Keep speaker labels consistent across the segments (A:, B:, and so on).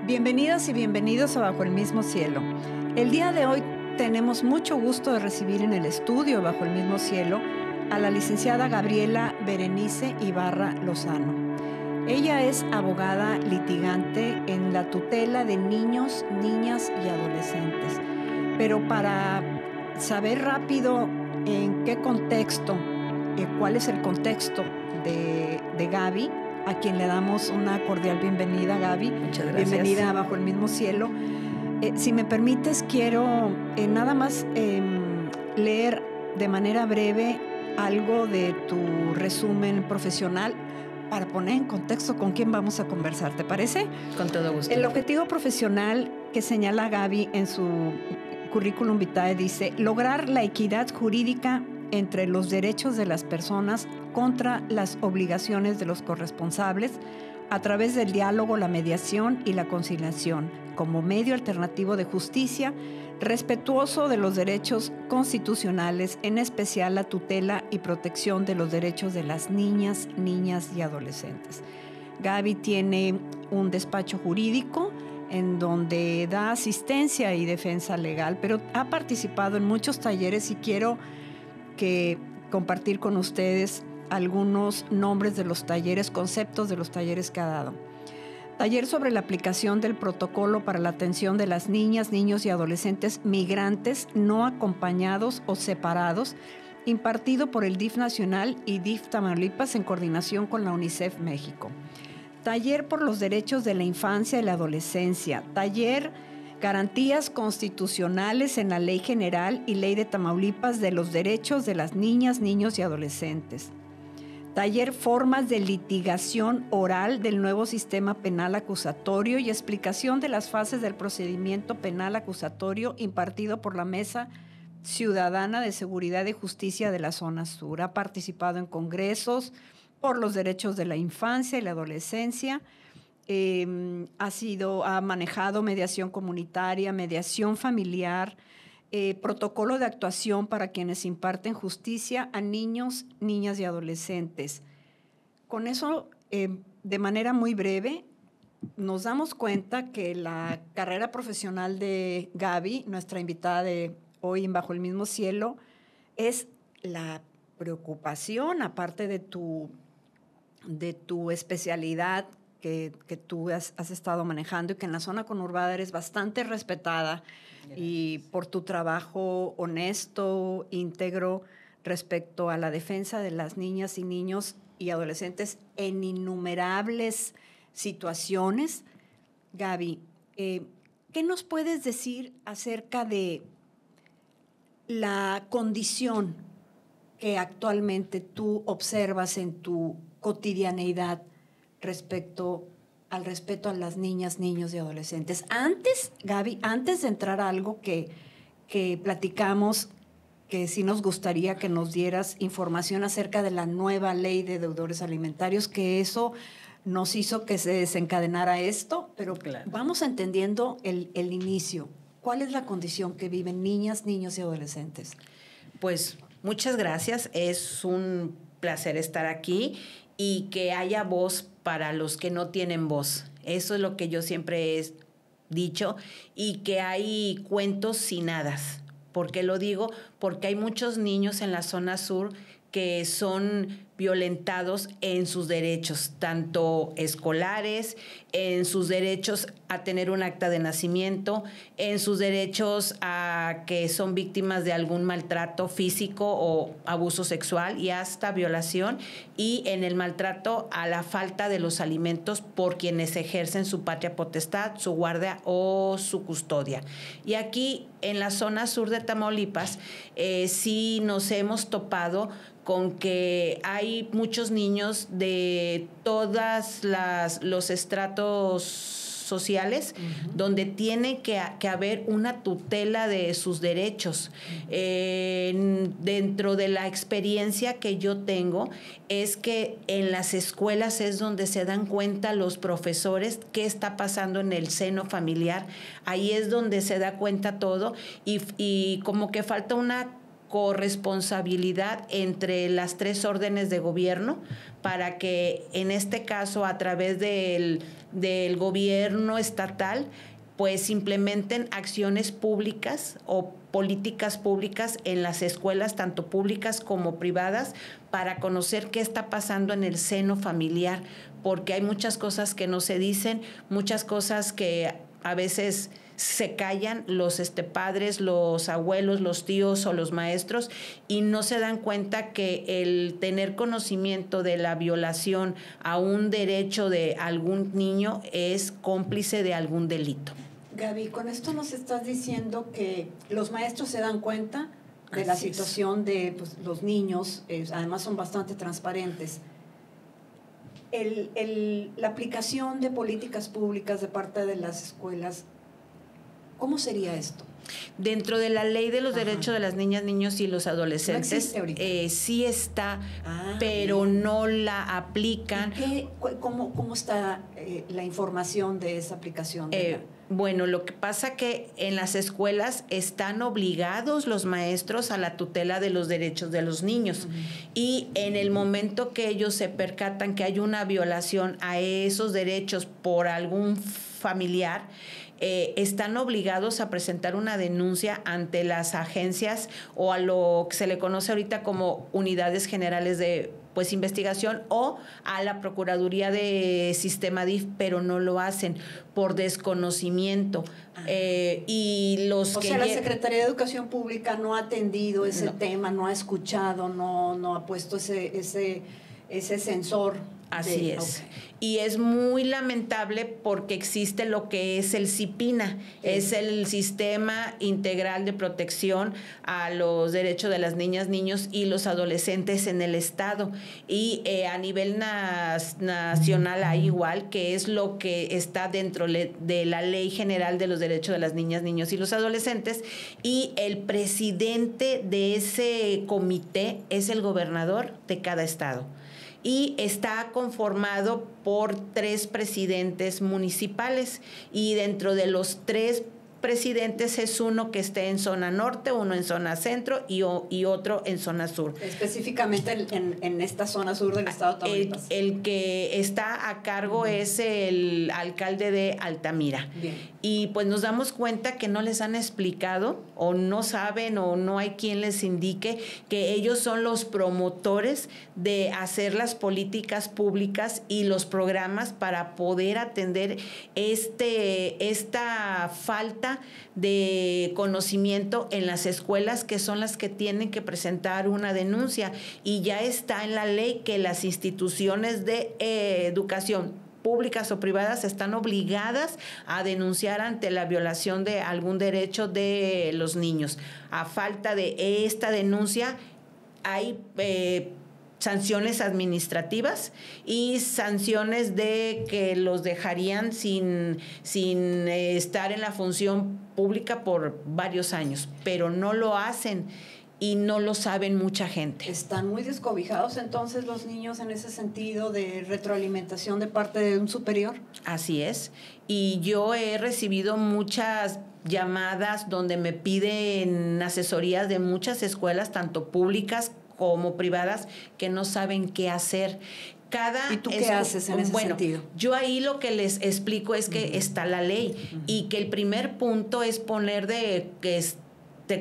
A: Bienvenidas y bienvenidos a Bajo el Mismo Cielo. El día de hoy tenemos mucho gusto de recibir en el estudio Bajo el Mismo Cielo a la licenciada Gabriela Berenice Ibarra Lozano. Ella es abogada litigante en la tutela de niños, niñas y adolescentes. Pero para saber rápido en qué contexto, cuál es el contexto de Gaby, a quien le damos una cordial bienvenida, Gaby.
B: Muchas gracias.
A: Bienvenida a Bajo el Mismo Cielo. Si me permites, quiero nada más leer de manera breve algo de tu resumen profesional para poner en contexto con quién vamos a conversar. ¿Te parece?
B: Con todo gusto.
A: El objetivo profesional que señala Gaby en su currículum vitae dice: lograr la equidad jurídica entre los derechos de las personas contra las obligaciones de los corresponsables a través del diálogo, la mediación y la conciliación como medio alternativo de justicia, respetuoso de los derechos constitucionales, en especial la tutela y protección de los derechos de las niñas, niñas y adolescentes. Gaby tiene un despacho jurídico en donde da asistencia y defensa legal, pero ha participado en muchos talleres y quiero compartir con ustedes algunos nombres de los talleres, conceptos de los talleres que ha dado. Taller sobre la aplicación del protocolo para la atención de las niñas, niños y adolescentes migrantes no acompañados o separados, impartido por el DIF Nacional y DIF Tamaulipas en coordinación con la UNICEF México. Taller por los derechos de la infancia y la adolescencia. Taller Garantías constitucionales en la Ley General y Ley de Tamaulipas de los derechos de las niñas, niños y adolescentes. Taller Formas de litigación oral del nuevo sistema penal acusatorio y explicación de las fases del procedimiento penal acusatorio impartido por la Mesa Ciudadana de Seguridad y Justicia de la Zona Sur. Ha participado en congresos por los derechos de la infancia y la adolescencia. Ha manejado mediación comunitaria, mediación familiar, protocolo de actuación para quienes imparten justicia a niños, niñas y adolescentes. Con eso, de manera muy breve, nos damos cuenta que la carrera profesional de Gaby, nuestra invitada de hoy en Bajo el Mismo Cielo, es la preocupación, aparte de tu especialidad que tú has estado manejando y que en la zona conurbada eres bastante respetada. Gracias. Y por tu trabajo honesto, íntegro, respecto a la defensa de las niñas y niños y adolescentes en innumerables situaciones. Gaby, ¿qué nos puedes decir acerca de la condición que actualmente tú observas en tu cotidianeidad respecto al respeto a las niñas, niños y adolescentes? Antes, Gaby, antes de entrar a algo que platicamos, que sí nos gustaría que nos dieras información acerca de la nueva ley de deudores alimentarios, que eso nos hizo que se desencadenara esto, pero claro, vamos entendiendo el inicio. ¿Cuál es la condición que viven niñas, niños y adolescentes?
B: Pues muchas gracias, es un placer estar aquí y que haya voz para los que no tienen voz. Eso es lo que yo siempre he dicho, y que hay cuentos sin hadas. ¿Por qué lo digo? Porque hay muchos niños en la zona sur que son violentados en sus derechos, tanto escolares, en sus derechos a tener un acta de nacimiento, en sus derechos a que son víctimas de algún maltrato físico o abuso sexual y hasta violación, y en el maltrato a la falta de los alimentos por quienes ejercen su patria potestad, su guardia o su custodia. Y aquí en la zona sur de Tamaulipas sí nos hemos topado con que hay muchos niños de todas los estratos sociales, donde tiene que haber una tutela de sus derechos. Dentro de la experiencia que yo tengo, es que en las escuelas es donde se dan cuenta los profesores qué está pasando en el seno familiar. Ahí es donde se da cuenta todo, y como que falta una corresponsabilidad entre las 3 órdenes de gobierno para que en este caso a través del gobierno estatal pues implementen acciones públicas o políticas públicas en las escuelas, tanto públicas como privadas, para conocer qué está pasando en el seno familiar, porque hay muchas cosas que no se dicen, muchas cosas que a veces se callan los padres, los abuelos, los tíos o los maestros y no se dan cuenta que el tener conocimiento de la violación a un derecho de algún niño es cómplice de algún delito.
A: Gaby, con esto nos estás diciendo que los maestros se dan cuenta de la situación de pues, los niños, además son bastante transparentes. La aplicación de políticas públicas de parte de las escuelas, ¿cómo sería esto?
B: Dentro de la ley de los derechos de las niñas, niños y los adolescentes, sí está, pero bien, no la aplican.
A: ¿Cómo está la información de esa aplicación?
B: Bueno, lo que pasa que en las escuelas están obligados los maestros a la tutela de los derechos de los niños y en el momento que ellos se percatan que hay una violación a esos derechos por algún familiar, están obligados a presentar una denuncia ante las agencias o a lo que se le conoce ahorita como unidades generales de investigación o a la Procuraduría de Sistema DIF, pero no lo hacen por desconocimiento. Y los
A: o sea, la Secretaría de Educación Pública no ha atendido ese tema, no ha escuchado, no ha puesto ese sensor.
B: Así es. Y es muy lamentable porque existe lo que es el CIPINA, es el Sistema Integral de Protección a los Derechos de las Niñas, Niños y los Adolescentes en el Estado. Y a nivel nacional hay igual, que es lo que está dentro de la Ley General de los Derechos de las Niñas, Niños y los Adolescentes. Y el presidente de ese comité es el gobernador de cada estado. Y está conformado por 3 presidentes municipales y dentro de los 3 presidentes es uno que esté en zona norte, uno en zona centro y otro en zona sur.
A: Específicamente en esta zona sur del estado de Tamaulipas.
B: El que está a cargo es el alcalde de Altamira.
A: Bien.
B: Y pues nos damos cuenta que no les han explicado o no saben o no hay quien les indique que ellos son los promotores de hacer las políticas públicas y los programas para poder atender esta falta de conocimiento en las escuelas, que son las que tienen que presentar una denuncia. Y ya está en la ley que las instituciones de educación públicas o privadas están obligadas a denunciar ante la violación de algún derecho de los niños. A falta de esta denuncia hay sanciones administrativas y sanciones de que los dejarían sin estar en la función pública por varios años, pero no lo hacen y no lo saben mucha gente.
A: ¿Están muy descobijados entonces los niños en ese sentido de retroalimentación de parte de un superior?
B: Así es. Y yo he recibido muchas llamadas donde me piden asesorías de muchas escuelas, tanto públicas como privadas, que no saben qué hacer.
A: ¿Y tú qué haces en ese sentido?
B: Yo ahí lo que les explico es que está la ley y que el primer punto es poner de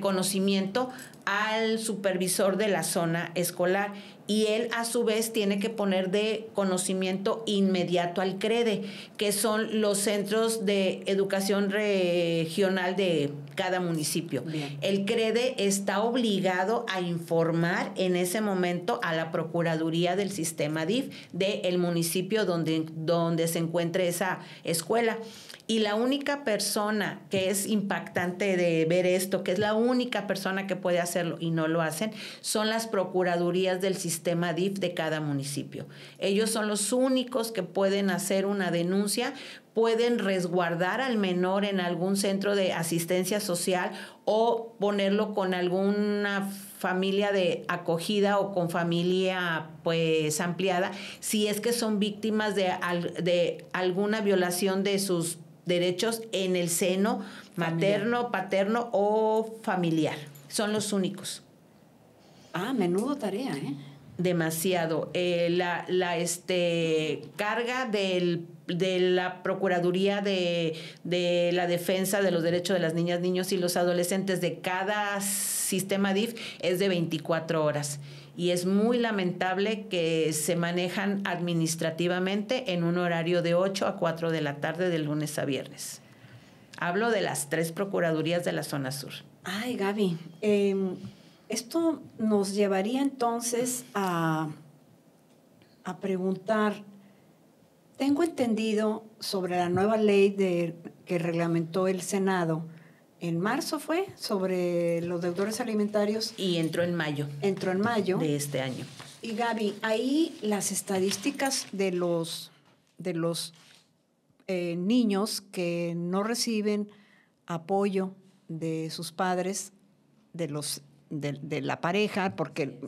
B: conocimiento al supervisor de la zona escolar y él a su vez tiene que poner de conocimiento inmediato al CREDE, que son los centros de educación regional de cada municipio.
A: Bien.
B: El CREDE está obligado a informar en ese momento a la Procuraduría del Sistema DIF del municipio donde se encuentre esa escuela. Y la única persona que es impactante de ver esto, que es la única persona que puede hacerlo y no lo hacen, son las procuradurías del sistema DIF de cada municipio. Ellos son los únicos que pueden hacer una denuncia, pueden resguardar al menor en algún centro de asistencia social o ponerlo con alguna familia de acogida o con familia pues ampliada, si es que son víctimas de alguna violación de sus derechos en el seno materno, paterno o familiar. Son los únicos.
A: Ah, menudo tarea, ¿eh?
B: Demasiado. Carga de la Procuraduría de la Defensa de los Derechos de las Niñas, Niños y los Adolescentes de cada sistema DIF es de 24 horas. Y es muy lamentable que se manejan administrativamente en un horario de 8 a 4 de la tarde de lunes a viernes. Hablo de las 3 procuradurías de la zona sur.
A: Ay, Gaby, esto nos llevaría entonces a preguntar, tengo entendido sobre la nueva ley que reglamentó el Senado, en marzo fue, sobre los deudores alimentarios.
B: Y entró en mayo.
A: Entró en mayo.
B: De este año.
A: Y Gaby, ahí las estadísticas de los niños que no reciben apoyo de sus padres, de la pareja, porque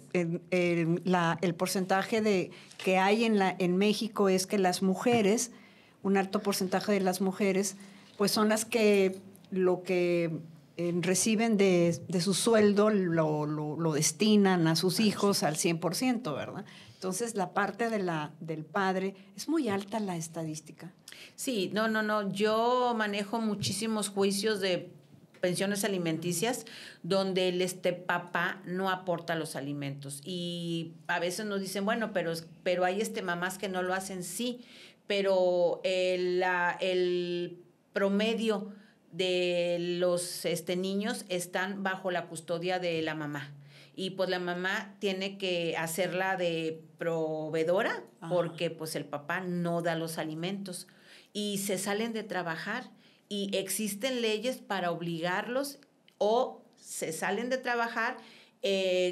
A: el porcentaje que hay en México es que las mujeres, un alto porcentaje de las mujeres, pues son las que lo que reciben de su sueldo lo destinan a sus hijos al 100%, ¿verdad? Entonces, la parte del padre, es muy alta la estadística.
B: Sí, no. Yo manejo muchísimos juicios de pensiones alimenticias donde el papá no aporta los alimentos. Y a veces nos dicen, bueno, pero hay mamás que no lo hacen, sí, pero el promedio de los niños están bajo la custodia de la mamá. Y pues la mamá tiene que hacerla de proveedora. Ajá. Porque pues el papá no da los alimentos y se salen de trabajar y existen leyes para obligarlos o se salen de trabajar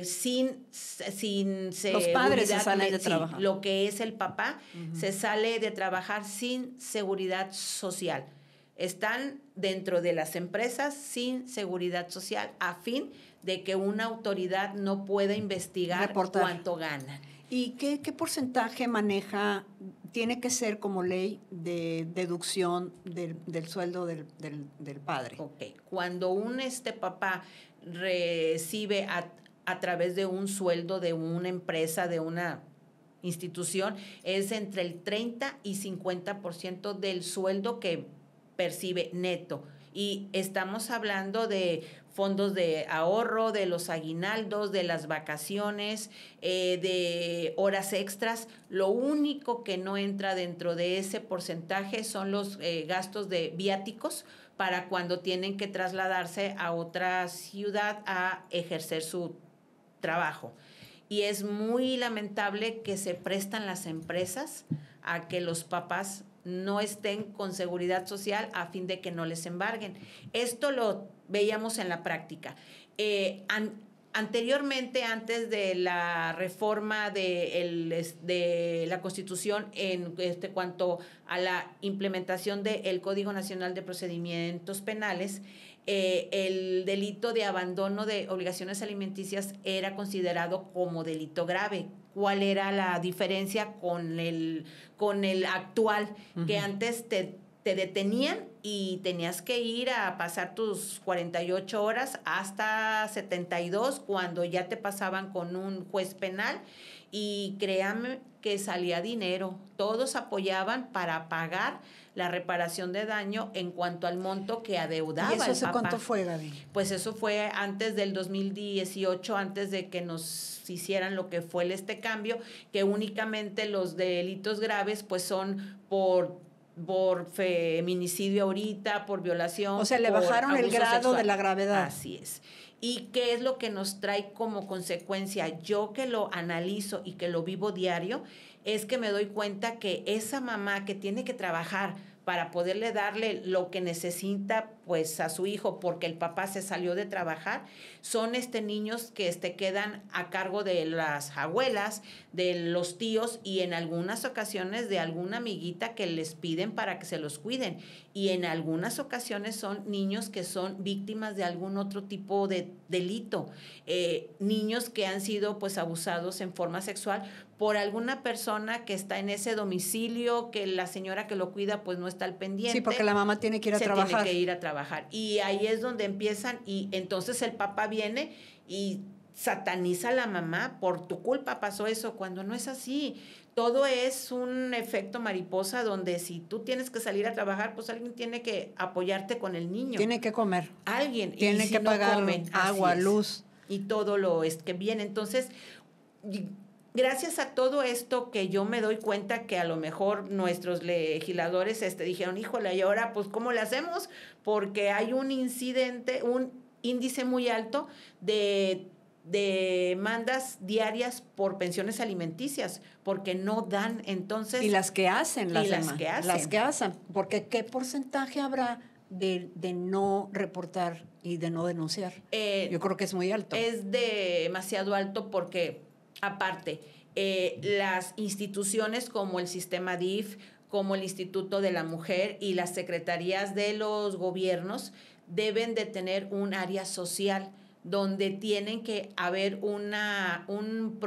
B: sin
A: los padres se salen de trabajar.
B: Lo que es el papá se sale de trabajar sin seguridad social. Están dentro de las empresas sin seguridad social a fin de que una autoridad no pueda investigar reportar cuánto ganan.
A: ¿Y qué porcentaje maneja, tiene que ser como ley de deducción del sueldo del padre?
B: Ok, cuando un papá recibe a través de un sueldo de una empresa, de una institución, es entre el 30 y 50% del sueldo que percibe neto. Y estamos hablando de fondos de ahorro, de los aguinaldos, de las vacaciones, de horas extras. Lo único que no entra dentro de ese porcentaje son los gastos de viáticos para cuando tienen que trasladarse a otra ciudad a ejercer su trabajo. Y es muy lamentable que se prestan las empresas a que los papás no estén con seguridad social a fin de que no les embarguen. Esto lo veíamos en la práctica. Anteriormente, antes de la reforma de la Constitución en cuanto a la implementación del Código Nacional de Procedimientos Penales, el delito de abandono de obligaciones alimenticias era considerado como delito grave. ¿Cuál era la diferencia con el actual? Uh-huh. Que antes te detenían y tenías que ir a pasar tus 48 horas hasta 72 cuando ya te pasaban con un juez penal, y créanme que salía dinero. Todos apoyaban para pagar la reparación de daño en cuanto al monto que adeudaba el papá.
A: ¿Y eso cuánto fue, Gaby?
B: Pues eso fue antes del 2018, antes de que nos hicieran lo que fue cambio, que únicamente los delitos graves pues son por feminicidio ahorita, por violación.
A: O sea, le bajaron el grado
B: sexual.
A: De la gravedad.
B: Así es. ¿Y qué es lo que nos trae como consecuencia? Yo que lo analizo y que lo vivo diario, es que me doy cuenta que esa mamá que tiene que trabajar para poderle darle lo que necesita pues a su hijo porque el papá se salió de trabajar, son niños que quedan a cargo de las abuelas, de los tíos y en algunas ocasiones de alguna amiguita que les piden para que se los cuiden, y en algunas ocasiones son niños que son víctimas de algún otro tipo de delito, niños que han sido pues abusados en forma sexual por alguna persona que está en ese domicilio, que la señora que lo cuida pues no está al pendiente.
A: Sí, porque la mamá tiene que ir a trabajar.
B: Tiene que ir a trabajar. Y ahí es donde empiezan, y entonces el papá viene y sataniza a la mamá, por tu culpa pasó eso, cuando no es así. Todo es un efecto mariposa donde si tú tienes que salir a trabajar, pues alguien tiene que apoyarte con el niño.
A: Tiene que comer.
B: Alguien.
A: Tiene que pagar agua, luz.
B: Y todo lo es que viene. Entonces, gracias a todo esto que yo me doy cuenta que a lo mejor nuestros legisladores dijeron, híjole, y ahora pues ¿cómo le hacemos? Porque hay un índice muy alto de demandas diarias por pensiones alimenticias, porque no dan, entonces...
A: Y las que hacen.
B: Las que hacen.
A: Porque ¿qué porcentaje habrá de no reportar y de no denunciar? Yo creo que es muy alto.
B: Es demasiado alto porque, aparte, las instituciones como el sistema DIF, como el Instituto de la Mujer y las secretarías de los gobiernos deben de tener un área social donde tienen que haber un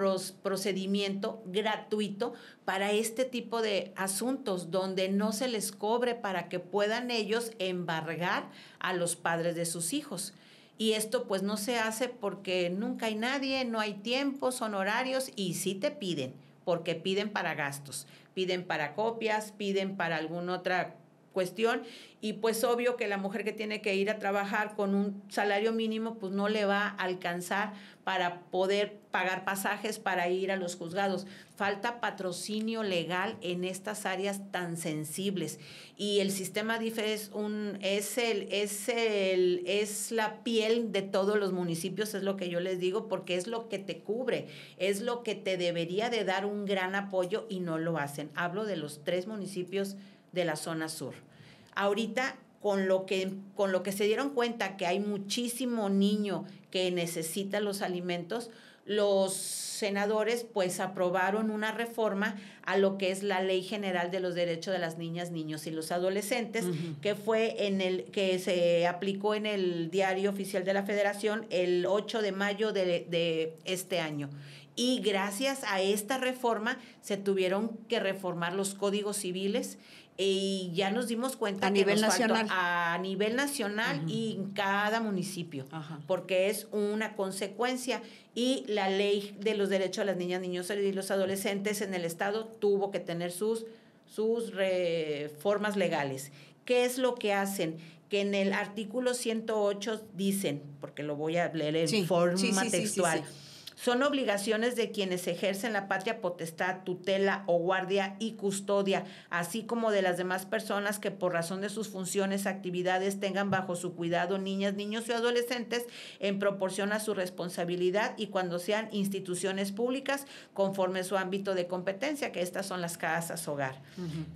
B: procedimiento gratuito para este tipo de asuntos, donde no se les cobre para que puedan ellos embargar a los padres de sus hijos. Y esto pues no se hace porque nunca hay nadie, no hay tiempo, son horarios y sí te piden, porque piden para gastos, piden para copias, piden para alguna otra cuestión, y pues obvio que la mujer que tiene que ir a trabajar con un salario mínimo pues no le va a alcanzar para poder pagar pasajes para ir a los juzgados. Falta patrocinio legal en estas áreas tan sensibles, y el sistema DIF es la piel de todos los municipios, es lo que yo les digo, porque es lo que te cubre, es lo que te debería de dar un gran apoyo y no lo hacen. Hablo de los 3 municipios de la zona sur. Ahorita, con lo que se dieron cuenta que hay muchísimo niño que necesita los alimentos, los senadores pues aprobaron una reforma a lo que es la Ley General de los Derechos de las Niñas, Niños y los Adolescentes, que fue que se aplicó en el Diario Oficial de la Federación el 8 de mayo de este año. Y gracias a esta reforma se tuvieron que reformar los códigos civiles, y ya nos dimos cuenta
A: a nivel nacional
B: y en cada municipio. Ajá. Porque es una consecuencia, y la Ley de los Derechos de las Niñas, Niños y los Adolescentes en el estado tuvo que tener sus reformas legales. ¿Qué es lo que hacen? Que en el artículo 108 dicen, porque lo voy a leer en forma textual, sí. Son obligaciones de quienes ejercen la patria potestad, tutela o guardia y custodia, así como de las demás personas que por razón de sus funciones, actividades, tengan bajo su cuidado niñas, niños y adolescentes en proporción a su responsabilidad, y cuando sean instituciones públicas conforme a su ámbito de competencia, que estas son las casas hogar.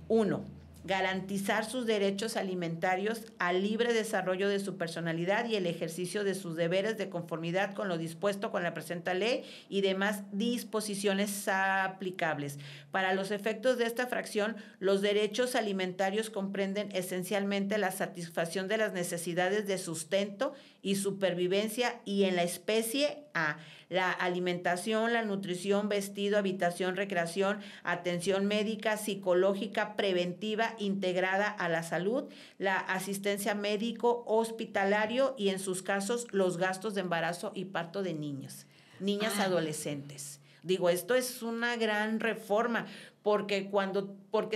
B: 1. Garantizar sus derechos alimentarios al libre desarrollo de su personalidad y el ejercicio de sus deberes de conformidad con lo dispuesto con la presente ley y demás disposiciones aplicables. Para los efectos de esta fracción, los derechos alimentarios comprenden esencialmente la satisfacción de las necesidades de sustento y supervivencia, y en la especie A, la alimentación, la nutrición, vestido, habitación, recreación, atención médica, psicológica, preventiva, integrada a la salud, la asistencia médico, hospitalario, y en sus casos los gastos de embarazo y parto de niños, niñas, adolescentes. Digo, esto es una gran reforma, porque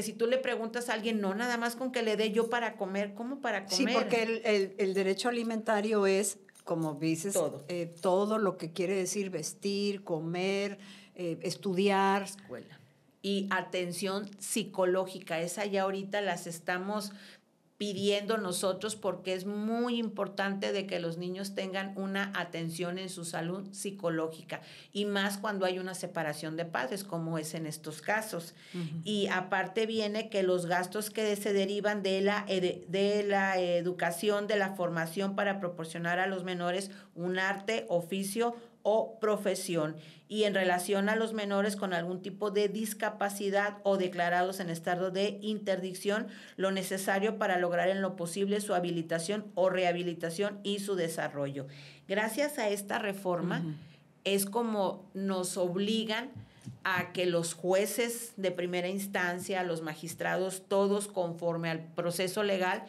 B: si tú le preguntas a alguien, no nada más con que le dé yo para comer, ¿cómo para comer?
A: Sí, porque el derecho alimentario es, como dices, todo lo que quiere decir vestir, comer, estudiar.
B: Escuela. Y atención psicológica, esa ya ahorita las estamos pidiendo nosotros, porque es muy importante de que los niños tengan una atención en su salud psicológica, y más cuando hay una separación de padres, como es en estos casos. Y aparte viene que los gastos que se derivan de la educación, de la formación para proporcionar a los menores un arte, oficio o profesión, y en relación a los menores con algún tipo de discapacidad o declarados en estado de interdicción, lo necesario para lograr en lo posible su habilitación o rehabilitación y su desarrollo. Gracias a esta reforma es como nos obligan a que los jueces de primera instancia, los magistrados, todos conforme al proceso legal,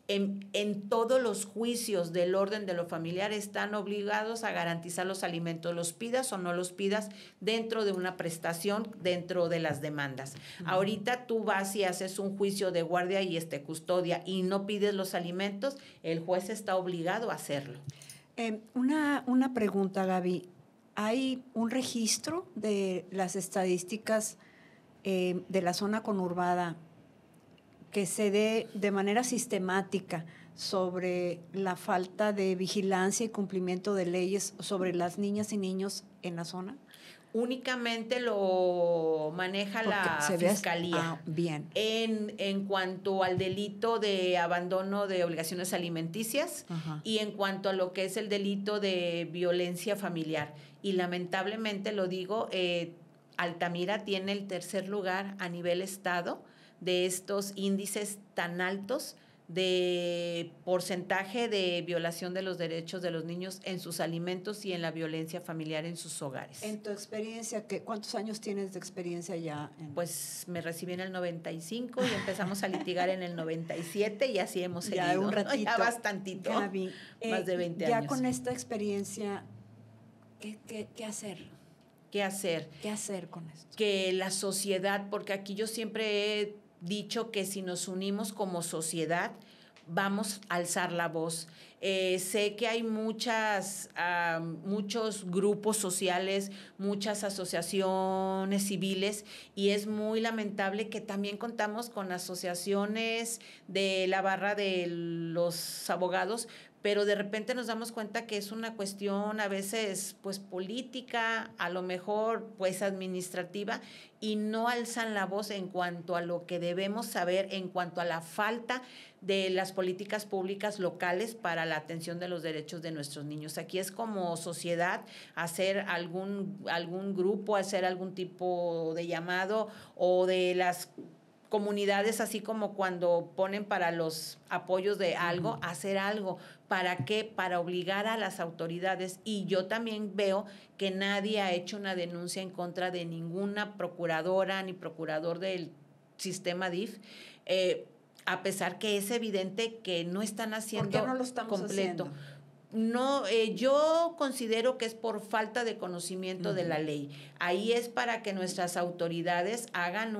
B: en todos los juicios del orden de lo familiar están obligados a garantizar los alimentos, los pidas o no los pidas, dentro de una prestación, dentro de las demandas. Ahorita tú vas y haces un juicio de guardia y custodia y no pides los alimentos, el juez está obligado a hacerlo.
A: Una pregunta, Gaby. ¿Hay un registro de las estadísticas de la zona conurbada que se dé de manera sistemática sobre la falta de vigilancia y cumplimiento de leyes sobre las niñas y niños en la zona?
B: Únicamente lo maneja la Fiscalía.
A: Bien.
B: En cuanto al delito de abandono de obligaciones alimenticias. Ajá. Y en cuanto a lo que es el delito de violencia familiar. Y lamentablemente lo digo, Altamira tiene el tercer lugar a nivel estado de estos índices tan altos de porcentaje de violación de los derechos de los niños en sus alimentos y en la violencia familiar en sus hogares.
A: En tu experiencia, ¿cuántos años tienes de experiencia ya?
B: Pues me recibí en el 95 y empezamos a litigar en el 97 y así hemos seguido.
A: Ya un ratito.
B: Ya bastantito.
A: Gaby,
B: más de 20 años.
A: Ya con esta experiencia, ¿qué hacer?
B: ¿Qué hacer?
A: ¿Qué hacer con esto?
B: Que la sociedad, porque aquí yo siempre he dicho que si nos unimos como sociedad, vamos a alzar la voz. Sé que hay muchos grupos sociales, muchas asociaciones civiles y es muy lamentable que también contamos con asociaciones de la barra de los abogados, pero de repente nos damos cuenta que es una cuestión a veces pues política, a lo mejor pues administrativa, y no alzan la voz en cuanto a lo que debemos saber en cuanto a la falta de las políticas públicas locales para la atención de los derechos de nuestros niños. Aquí es como sociedad hacer algún grupo, hacer algún tipo de llamado, o de las comunidades, así como cuando ponen para los apoyos de algo, hacer algo. ¿Para qué? Para obligar a las autoridades. Y yo también veo que nadie ha hecho una denuncia en contra de ninguna procuradora ni procurador del sistema DIF, a pesar que es evidente que no están haciendo
A: ¿Por qué no lo estamos
B: completo.
A: Haciendo?
B: No, yo considero que es por falta de conocimiento de la ley. Ahí es para que nuestras autoridades hagan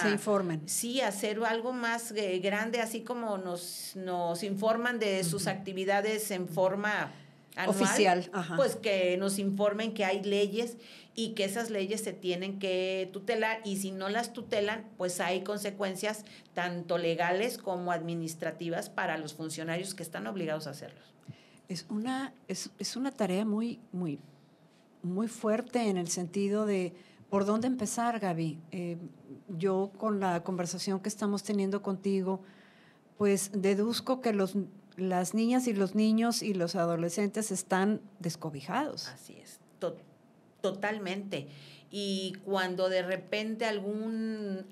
A: se informen.
B: Sí, hacer algo más grande, así como nos informan de sus actividades en forma anual,
A: oficial. Ajá.
B: Pues que nos informen que hay leyes y que esas leyes se tienen que tutelar, y si no las tutelan, pues hay consecuencias tanto legales como administrativas para los funcionarios que están obligados a hacerlos.
A: Es una tarea muy, muy, muy fuerte en el sentido de por dónde empezar, Gaby. Yo con la conversación que estamos teniendo contigo, pues deduzco que las niñas y los niños y los adolescentes están descobijados.
B: Así es, totalmente. Y cuando de repente alguna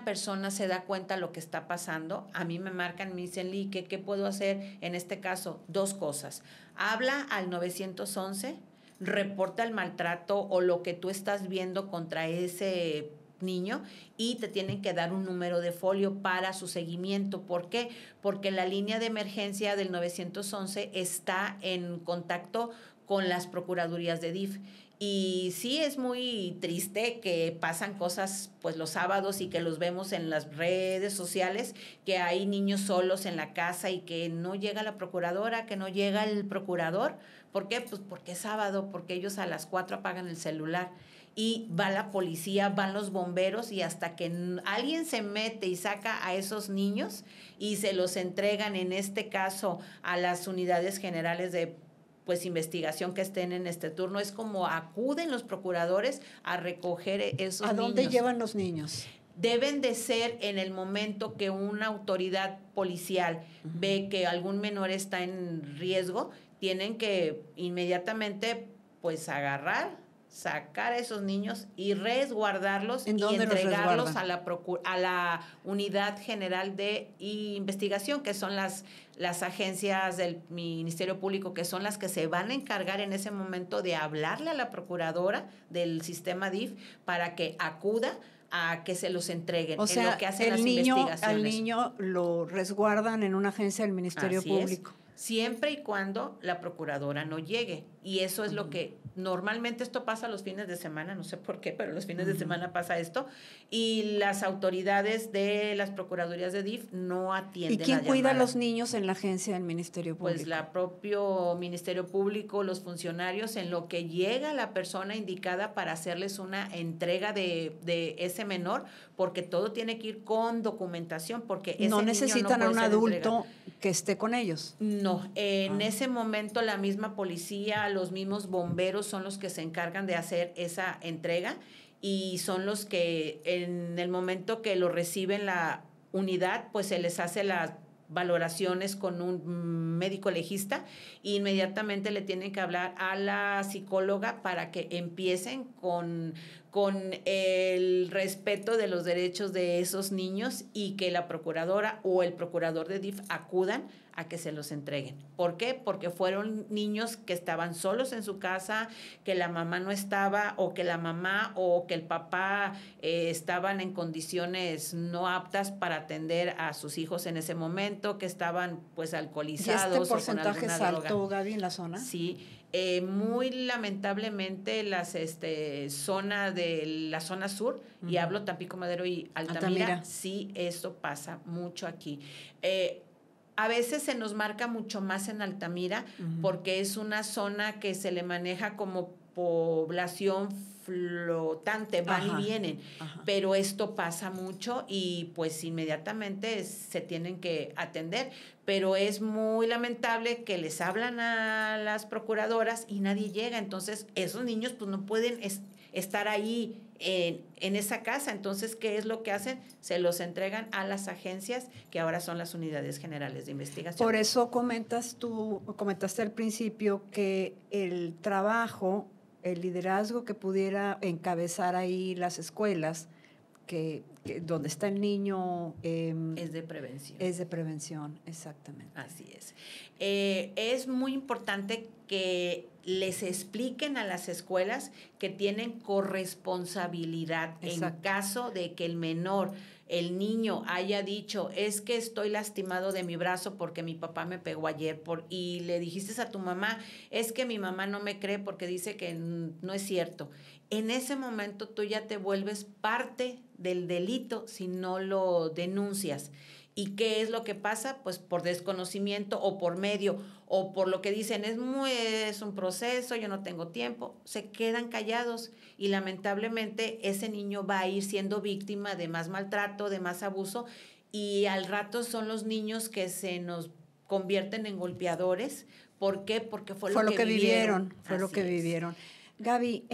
B: persona se da cuenta de lo que está pasando, a mí me marcan, me dicen, Lee, ¿qué puedo hacer en este caso? 2 cosas. Habla al 911, reporta el maltrato o lo que tú estás viendo contra ese niño, y te tienen que dar un número de folio para su seguimiento. ¿Por qué? Porque la línea de emergencia del 911 está en contacto con las procuradurías de DIF. Y sí es muy triste que pasan cosas pues los sábados y que los vemos en las redes sociales, que hay niños solos en la casa y que no llega la procuradora, que no llega el procurador. ¿Por qué? Pues porque es sábado, porque ellos a las 4 apagan el celular. Y va la policía, van los bomberos, y hasta que alguien se mete y saca a esos niños y se los entregan, en este caso, a las unidades generales de pues investigación que estén en este turno, es como acuden los procuradores a recoger esos niños.
A: ¿A dónde llevan los niños?
B: Deben de ser en el momento que una autoridad policial ve que algún menor está en riesgo, tienen que inmediatamente pues sacar a esos niños y resguardarlos y entregarlos a la Unidad General de Investigación, que son las agencias del Ministerio Público, que son las que se van a encargar en ese momento de hablarle a la procuradora del sistema DIF para que acuda a que se los entreguen,
A: O sea,
B: en lo que hacen las
A: investigaciones. Al
B: investigaciones.
A: niño lo resguardan en una agencia del Ministerio
B: Así
A: Público.
B: Siempre y cuando la procuradora no llegue. Y eso es lo que normalmente esto pasa los fines de semana, no sé por qué, pero los fines de semana pasa esto. Y las autoridades de las procuradurías de DIF no atienden.
A: ¿Y quién cuida a los niños en la agencia del Ministerio Público?
B: Pues la propio Ministerio Público, los funcionarios, en lo que llega la persona indicada para hacerles una entrega de ese menor, porque todo tiene que ir con documentación, porque ese
A: no
B: niño
A: necesitan
B: no
A: a un
B: puede ser
A: adulto
B: entregado.
A: que esté con ellos.
B: No, en ese momento la misma policía, los mismos bomberos son los que se encargan de hacer esa entrega y son los que en el momento que lo reciben la unidad, pues se les hace las valoraciones con un médico legista e inmediatamente le tienen que hablar a la psicóloga para que empiecen con el respeto de los derechos de esos niños y que la procuradora o el procurador de DIF acudan a que se los entreguen. ¿Por qué? Porque fueron niños que estaban solos en su casa, que la mamá no estaba o que la mamá o que el papá estaban en condiciones no aptas para atender a sus hijos en ese momento, que estaban pues alcoholizados.
A: ¿Y este porcentaje es alto, Gaby, en la zona?
B: Sí, muy lamentablemente la zona sur, y hablo Tampico Madero y Altamira, sí, esto pasa mucho aquí. A veces se nos marca mucho más en Altamira porque es una zona que se le maneja como población flotante, van y vienen, pero esto pasa mucho y pues inmediatamente se tienen que atender, pero es muy lamentable que les hablan a las procuradoras y nadie llega, entonces esos niños pues no pueden estar ahí en esa casa. Entonces, ¿qué es lo que hacen? Se los entregan a las agencias que ahora son las unidades generales de investigación.
A: Por eso comentaste al principio que el trabajo, el liderazgo que pudiera encabezar ahí las escuelas, que donde está el niño...
B: es de prevención.
A: Es de prevención, exactamente.
B: Así es. Es muy importante que les expliquen a las escuelas que tienen corresponsabilidad. Exacto. En caso de que el niño haya dicho, es que estoy lastimado de mi brazo porque mi papá me pegó ayer, y le dijiste a tu mamá, es que mi mamá no me cree porque dice que no es cierto. En ese momento tú ya te vuelves parte del delito si no lo denuncias. ¿Y qué es lo que pasa? Pues por desconocimiento o por medio o por lo que dicen, es un proceso, yo no tengo tiempo, se quedan callados y lamentablemente ese niño va a ir siendo víctima de más maltrato, de más abuso y al rato son los niños que se nos convierten en golpeadores. ¿Por qué? Porque fue lo que vivieron.
A: Fue lo que vivieron. Gaby,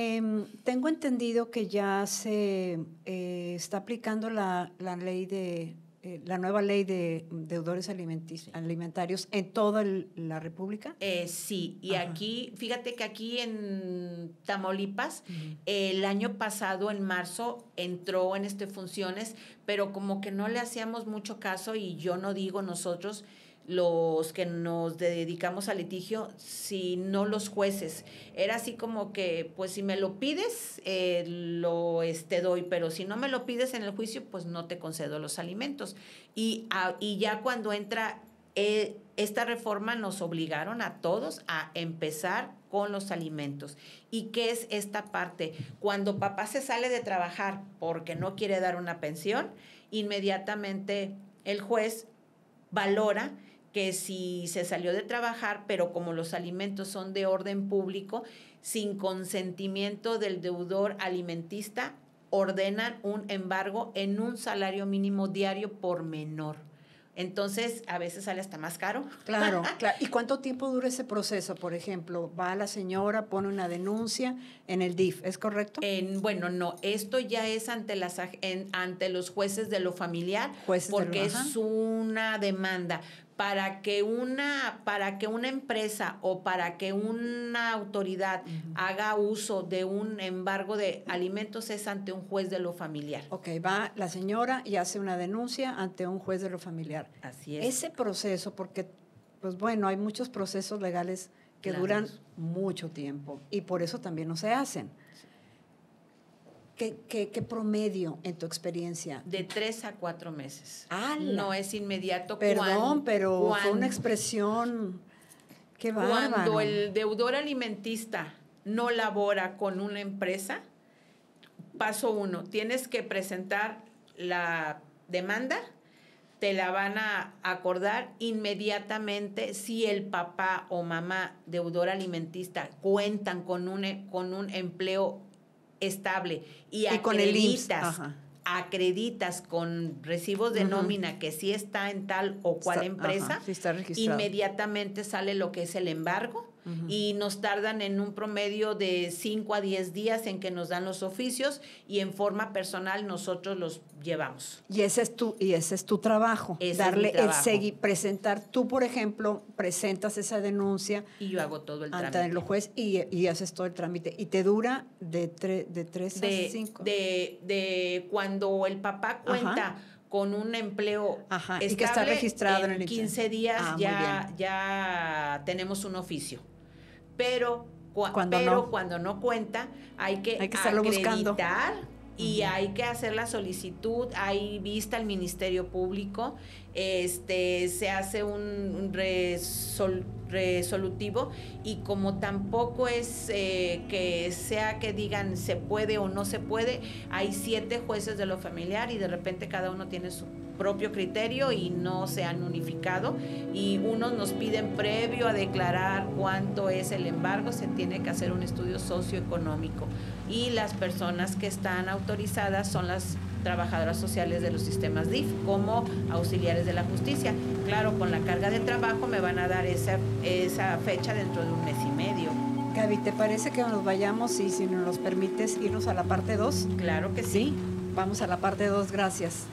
A: tengo entendido que ya se está aplicando la ley de... la nueva ley de deudores alimentarios en toda la República.
B: Sí, y aquí, fíjate que aquí en Tamaulipas, el año pasado, en marzo, entró en funciones, pero como que no le hacíamos mucho caso, y yo no digo nosotros, los que nos dedicamos al litigio, sino los jueces. Era así como que, pues si me lo pides, lo doy, pero si no me lo pides en el juicio, pues no te concedo los alimentos. Y ya cuando entra esta reforma, nos obligaron a todos a empezar con los alimentos. ¿Y qué es esta parte? Cuando papá se sale de trabajar porque no quiere dar una pensión, inmediatamente el juez valora que si se salió de trabajar, pero como los alimentos son de orden público, sin consentimiento del deudor alimentista, ordenan un embargo en un salario mínimo diario por menor. Entonces, a veces sale hasta más caro.
A: Claro, claro. ¿Y cuánto tiempo dura ese proceso? Por ejemplo, va la señora, pone una denuncia en el DIF, ¿es correcto?
B: Bueno, no, esto ya es ante los jueces de lo familiar, porque es una demanda. Para que una empresa o para que una autoridad haga uso de un embargo de alimentos es ante un juez de lo familiar.
A: Ok, va la señora y hace una denuncia ante un juez de lo familiar.
B: Así es.
A: Ese proceso, porque, pues bueno, hay muchos procesos legales que duran mucho tiempo y por eso también no se hacen. ¿Qué promedio en tu experiencia?
B: De 3 a 4 meses.
A: ¡Hala!
B: No es inmediato.
A: Perdón, pero fue una expresión... ¡Qué bárbaro!
B: Cuando el deudor alimentista no labora con una empresa, paso 1, tienes que presentar la demanda, te la van a acordar inmediatamente si el papá o mamá deudor alimentista cuentan con un empleo estable y
A: con el IMSS.
B: Acreditas con recibos de nómina que sí está en tal o cual empresa,
A: sí está registrado.
B: Inmediatamente sale lo que es el embargo y nos tardan en un promedio de 5 a 10 días en que nos dan los oficios y en forma personal nosotros los llevamos.
A: Y ese es tu trabajo, darle el seguimiento, presentar. Tú, por ejemplo, presentas esa denuncia.
B: Y yo hago todo el trámite.
A: Ante el juez y haces todo el trámite. Y te dura de 3 a 5.
B: De cuando el papá cuenta con un empleo estable,
A: y que está registrado en el
B: 15 días ya tenemos un oficio. Pero cuando no cuenta, hay que
A: estarlo buscando.
B: Y hay que hacer la solicitud, hay vista al Ministerio Público, se hace un resolutivo y como tampoco es que sea que digan se puede o no se puede, hay 7 jueces de lo familiar y de repente cada uno tiene su propio criterio y no se han unificado y unos nos piden previo a declarar cuánto es el embargo, se tiene que hacer un estudio socioeconómico y las personas que están autorizadas son las trabajadoras sociales de los sistemas DIF como auxiliares de la justicia. Claro, con la carga de trabajo me van a dar esa fecha dentro de un mes y medio.
A: Gaby, ¿te parece que nos vayamos y si nos los permites irnos a la parte 2?
B: Claro que sí.
A: Vamos a la parte 2, gracias.